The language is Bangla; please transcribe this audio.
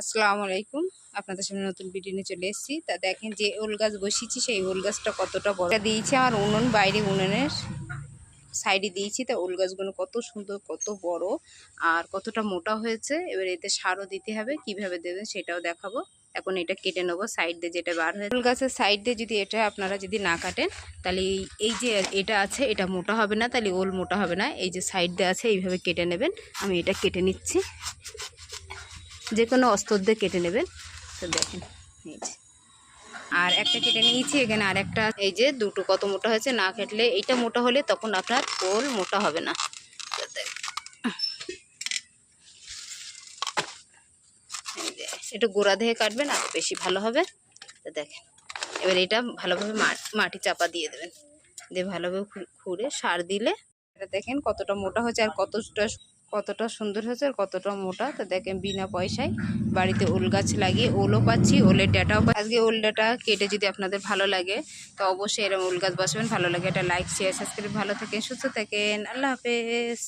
আসসালামু আলাইকুম। আপনাদের সামনে নতুন ভিডিও নিয়ে চলে এসেছি। তা দেখেন যে ওল গাছ বসিয়েছি, সেই ওল গাছটা কতটা বড়। এটা দিয়েছি আমার উনুন, বাইরে উনুনের সাইডে দিয়েছি। তা ওল গাছগুলো কত সুন্দর, কত বড় আর কতটা মোটা হয়েছে। এবার এতে সারও দিতে হবে, কিভাবে দেবেন সেটাও দেখাবো। এখন এটা কেটে নেবো সাইড দিয়ে, যেটা বার হয়ে ওল গাছের সাইড দিয়ে যদি এটা আপনারা যদি না কাটেন, তাহলে এই যে এটা আছে এটা মোটা হবে না, তাহলে ওল মোটা হবে না। এই যে সাইড দিয়ে আছে এইভাবে কেটে নেবেন। আমি এটা কেটে নিচ্ছি, যে কোনো অস্ত্র দিয়ে কেটে নেবেন। তো দেখেন এই যে আর একটা কেটে নিয়েছি, এখানে আর একটা। এই যে দুটো কত মোটা হয়েছে, না কাটলে এইটা মোটা হলে তখন আপনার ওল মোটা হবে না। এই যে একটু গোড়া দিয়ে কাটবেন আর বেশি ভালো হবে। তো দেখেন এবার এটা ভালোভাবে মাটি চাপা দিয়ে দেবেন, দিয়ে ভালোভাবে খুঁড়ে সার দিলে এটা দেখেন কতটা মোটা হয়েছে আর কতটা সুন্দর হয়েছে আর কতটা মোটা। তো দেখেন বিনা পয়সায় বাড়িতে ওল গাছ লাগিয়ে ওলও পাচ্ছি, ওলের ডাটাও পাচ্ছি। আজকে ওল ডাটা কেটে যদি আপনাদের ভালো লাগে তো অবশ্যই এরকম ওল গাছ বসাবেন। ভালো লাগে এটা লাইক, শেয়ার, সাবস্ক্রাইব। ভালো থাকেন, সুস্থ থাকেন, আল্লাহ হাফেজ।